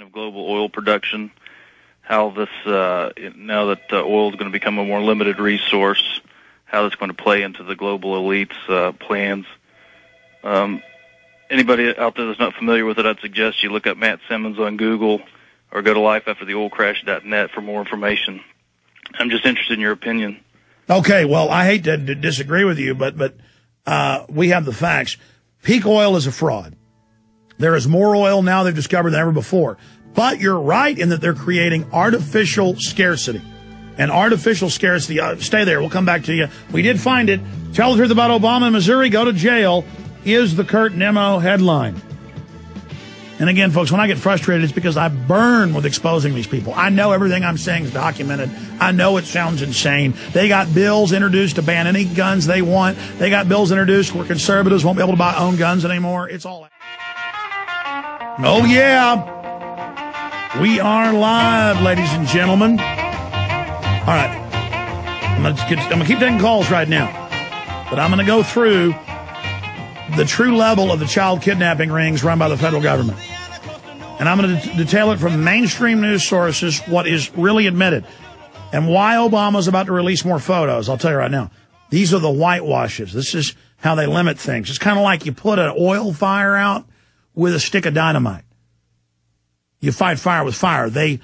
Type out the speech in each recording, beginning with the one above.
of global oil production, how this, now that oil is going to become a more limited resource, how that's going to play into the global elite's plans. Anybody out there that's not familiar with it, I'd suggest you look up Matt Simmons on Google or go to lifeaftertheoilcrash.net for more information. I'm just interested in your opinion. Okay, well, I hate to disagree with you, but we have the facts. Peak oil is a fraud. There is more oil now they've discovered than ever before. But you're right in that they're creating artificial scarcity. And artificial scarcity, stay there, we'll come back to you. We did find it. Tell the truth about Obama in Missouri, go to jail, is the Kurt Nimmo headline. And again, folks, when I get frustrated, it's because I burn with exposing these people. I know everything I'm saying is documented. I know it sounds insane. They got bills introduced to ban any guns they want. They got bills introduced where conservatives won't be able to buy own guns anymore. It's all... Oh, yeah. We are live, ladies and gentlemen. All right. I'm gonna keep taking calls right now. But I'm going to go through the true level of the child kidnapping rings run by the federal government. And I'm going to detail it from mainstream news sources, what is really admitted, and why Obama's about to release more photos. I'll tell you right now. These are the whitewashes. This is how they limit things. It's kind of like you put an oil fire out with a stick of dynamite. You fight fire with fire. They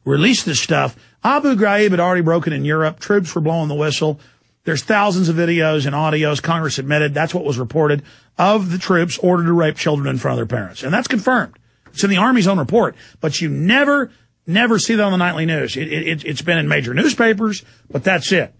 released this stuff. Abu Ghraib had already broken in Europe. Troops were blowing the whistle. There's thousands of videos and audios, Congress admitted, that's what was reported, of the troops ordered to rape children in front of their parents. And that's confirmed. It's in the Army's own report. But you never see that on the nightly news. It's been in major newspapers, but that's it.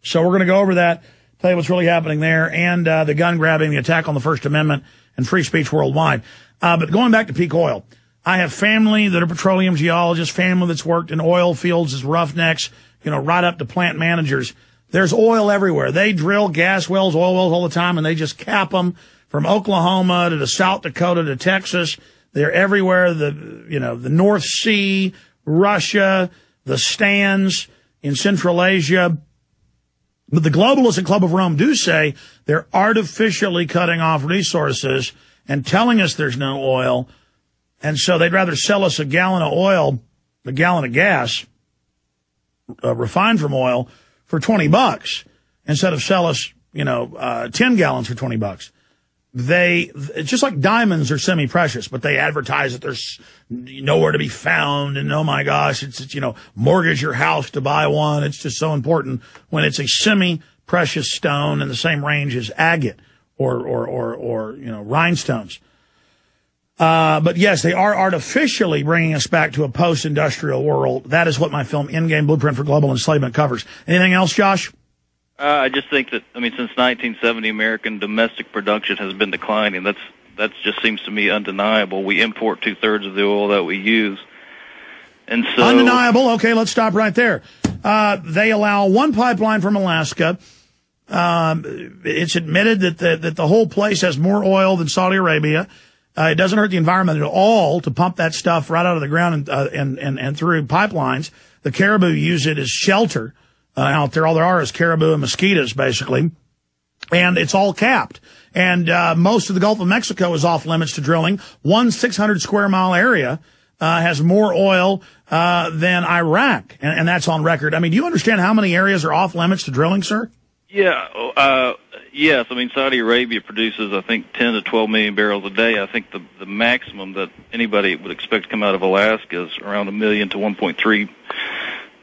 So we're going to go over that, tell you what's really happening there, and the gun grabbing, the attack on the First Amendment, and free speech worldwide. But going back to peak oil, I have family that are petroleum geologists, family that's worked in oil fields as roughnecks, right up to plant managers. There's oil everywhere. They drill gas wells, oil wells all the time, and they just cap them from Oklahoma to South Dakota to Texas. They're everywhere. The North Sea, Russia, the stands in Central Asia. But the globalists and Club of Rome do say they're artificially cutting off resources and telling us there's no oil. And so they'd rather sell us a gallon of oil, a gallon of gas, refined from oil, for $20 instead of sell us, 10 gallons for $20. It's just like diamonds are semi-precious, but they advertise that there's nowhere to be found. And oh my gosh, it's mortgage your house to buy one. It's just so important when it's a semi-precious stone in the same range as agate or rhinestones. But yes, they are artificially bringing us back to a post-industrial world. That is what my film Endgame Blueprint for Global Enslavement covers. Anything else, Josh? I just think that, since 1970, American domestic production has been declining. That just seems to me undeniable. We import 2/3 of the oil that we use. And so... Undeniable. Okay, let's stop right there. They allow one pipeline from Alaska. It's admitted that the whole place has more oil than Saudi Arabia. It doesn't hurt the environment at all to pump that stuff right out of the ground and through pipelines. The caribou use it as shelter out there. All there are is caribou and mosquitoes, basically. And it's all capped. And most of the Gulf of Mexico is off limits to drilling. One 600-square-mile area has more oil than Iraq, and that's on record. Do you understand how many areas are off limits to drilling, sir? Yeah. Yes, Saudi Arabia produces, I think, 10 to 12 million barrels a day. I think the maximum that anybody would expect to come out of Alaska is around 1 million to 1.3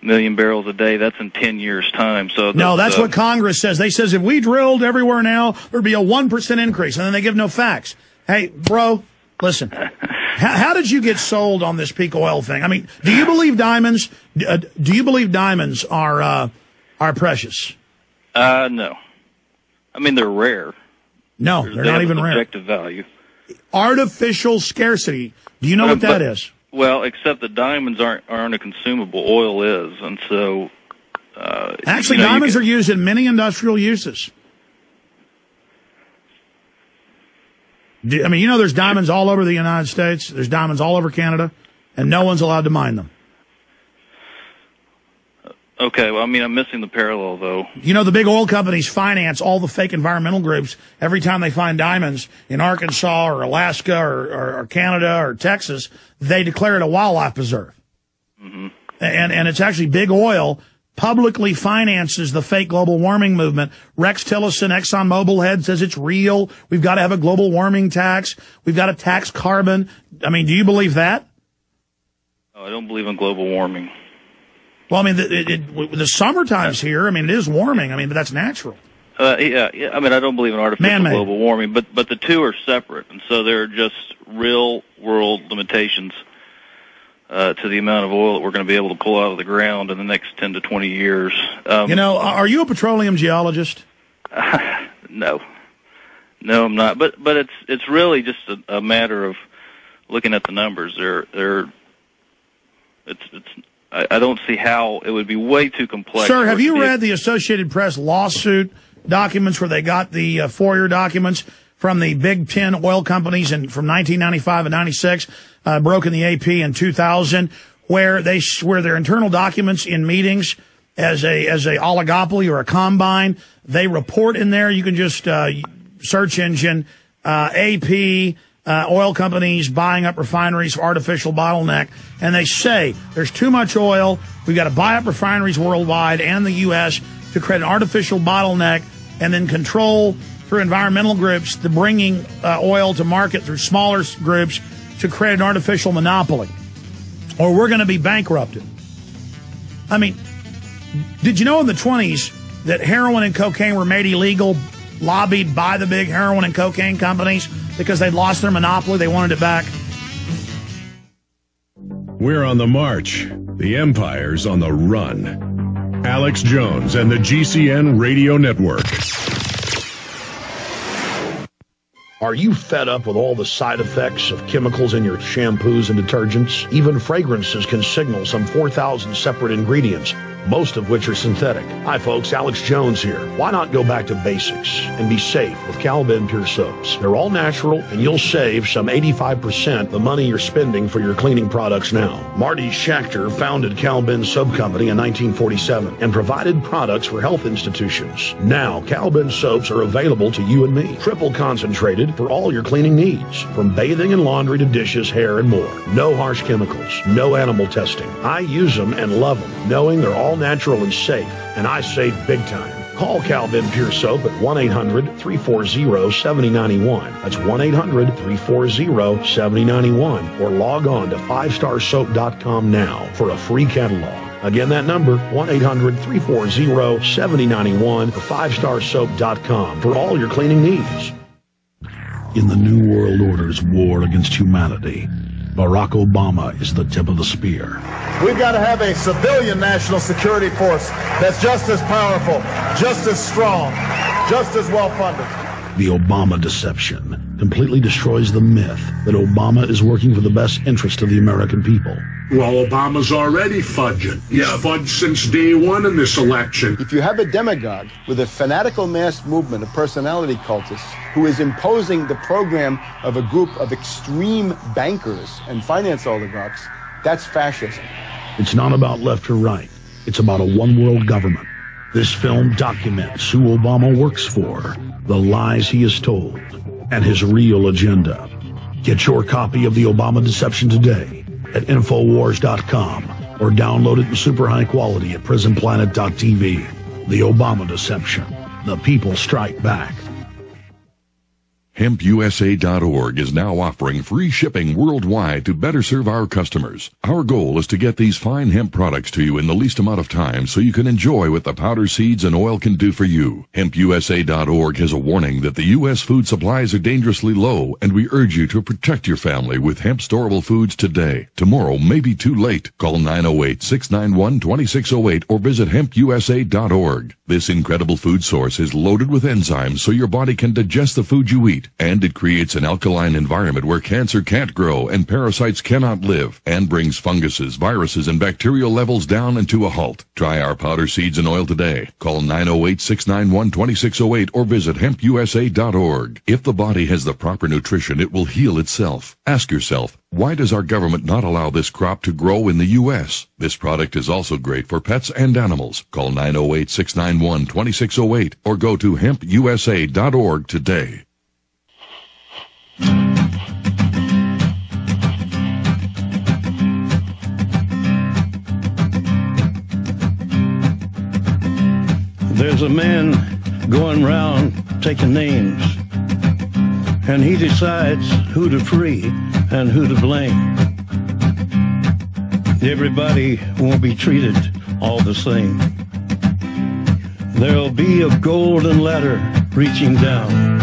million barrels a day. That's in 10 years' time. So no, that's what Congress says. They says if we drilled everywhere now, there'd be a 1% increase, and then they give no facts. Hey, bro, listen. How did you get sold on this peak oil thing? Do you believe diamonds? Do you believe diamonds are precious? No. They're rare. No, they're not even rare. Objective value. Artificial scarcity. Do you know what that is? Well, except that diamonds aren't a consumable. Oil is, and so... Actually, diamonds are used in many industrial uses. There's diamonds all over the United States. There's diamonds all over Canada, and no one's allowed to mine them. Okay, well, I mean, I'm missing the parallel, though. You know, the big oil companies finance all the fake environmental groups every time they find diamonds in Arkansas or Alaska or Canada or Texas. They declare it a wildlife preserve. Mm-hmm. And it's actually big oil publicly finances the fake global warming movement. Rex Tillerson, ExxonMobil head, says it's real. We've got to have a global warming tax. We've got to tax carbon. I mean, do you believe that? No, I don't believe in global warming. Well, I mean, the summertime's here. I mean, it is warming. I mean, but that's natural. Yeah. I mean, I don't believe in artificial global warming, but the two are separate, and so they're just real-world limitations to the amount of oil that we're going to be able to pull out of the ground in the next 10 to 20 years. You know, are you a petroleum geologist? No, I'm not. But it's really just a matter of looking at the numbers. I don't see how it would be way too complex. Sir, have you read the Associated Press lawsuit documents where they got the FOIA documents from the Big 10 oil companies from 1995 and 96, broke in the AP in 2000, where their internal documents in meetings as a oligopoly or a combine, they report in there. You can just search engine AP. Oil companies buying up refineries for artificial bottleneck, and they say there's too much oil. We've got to buy up refineries worldwide and the U.S. to create an artificial bottleneck and then control through environmental groups the bringing oil to market through smaller groups to create an artificial monopoly, or we're going to be bankrupted. I mean, did you know in the 20s that heroin and cocaine were made illegal, lobbied by the big heroin and cocaine companies because they'd lost their monopoly? They wanted it back. We're on the march. The empire's on the run. Alex Jones and the GCN Radio Network. Are you fed up with all the side effects of chemicals in your shampoos and detergents? Even fragrances can signal some 4,000 separate ingredients, most of which are synthetic. Hi folks, Alex Jones here. Why not go back to basics and be safe with Cal-Ben Pure Soaps? They're all natural, and you'll save some 85% the money you're spending for your cleaning products now. Marty Schachter founded Cal-Ben Soap Company in 1947 and provided products for health institutions. Now, Cal-Ben soaps are available to you and me. Triple concentrated for all your cleaning needs, from bathing and laundry to dishes, hair, and more. No harsh chemicals, no animal testing. I use them and love them, knowing they're all natural and safe, and I save big time. Call Cal-Ben Pure Soap at 1-800-340-7091. That's 1-800-340-7091. Or log on to 5starsoap.com now for a free catalog. Again, that number, 1-800-340-7091 or 5starsoap.com for all your cleaning needs. In the New World Order's war against humanity, Barack Obama is the tip of the spear. We've got to have a civilian national security force that's just as powerful, just as strong, just as well-funded. The Obama deception completely destroys the myth that Obama is working for the best interest of the American people. Well, Obama's already fudging. He's fudged since day one in this election. If you have a demagogue with a fanatical mass movement of personality cultists who is imposing the program of a group of extreme bankers and finance oligarchs, that's fascism. It's not about left or right. It's about a one-world government. This film documents who Obama works for, the lies he has told, and his real agenda. Get your copy of The Obama Deception today at Infowars.com or download it in super high quality at PrisonPlanet.tv. The Obama Deception. The people strike back. HempUSA.org is now offering free shipping worldwide to better serve our customers. Our goal is to get these fine hemp products to you in the least amount of time so you can enjoy what the powder seeds and oil can do for you. HempUSA.org has a warning that the U.S. food supplies are dangerously low, and we urge you to protect your family with hemp storable foods today. Tomorrow may be too late. Call 908-691-2608 or visit HempUSA.org. This incredible food source is loaded with enzymes so your body can digest the food you eat. And it creates an alkaline environment where cancer can't grow and parasites cannot live, and brings funguses, viruses, and bacterial levels down and to a halt. Try our powder seeds and oil today. Call 908-691-2608 or visit hempusa.org. If the body has the proper nutrition, it will heal itself. Ask yourself, why does our government not allow this crop to grow in the U.S.? This product is also great for pets and animals. Call 908-691-2608 or go to hempusa.org today. There's a man going round taking names, and he decides who to free and who to blame. Everybody won't be treated all the same. There'll be a golden ladder reaching down.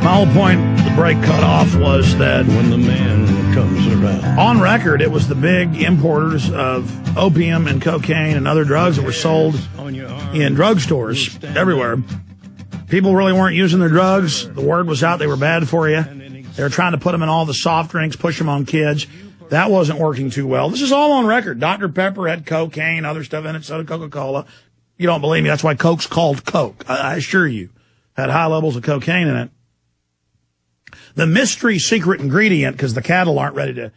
My whole point, the break cut off, was that when the man comes around. On record, it was the big importers of opium and cocaine and other drugs that were sold in drugstores everywhere. People really weren't using their drugs. The word was out they were bad for you. They were trying to put them in all the soft drinks, push them on kids. That wasn't working too well. This is all on record. Dr. Pepper had cocaine, other stuff in it, so did Coca-Cola. You don't believe me? That's why Coke's called Coke. I assure you. Had high levels of cocaine in it. The mystery secret ingredient, because the cattle aren't ready to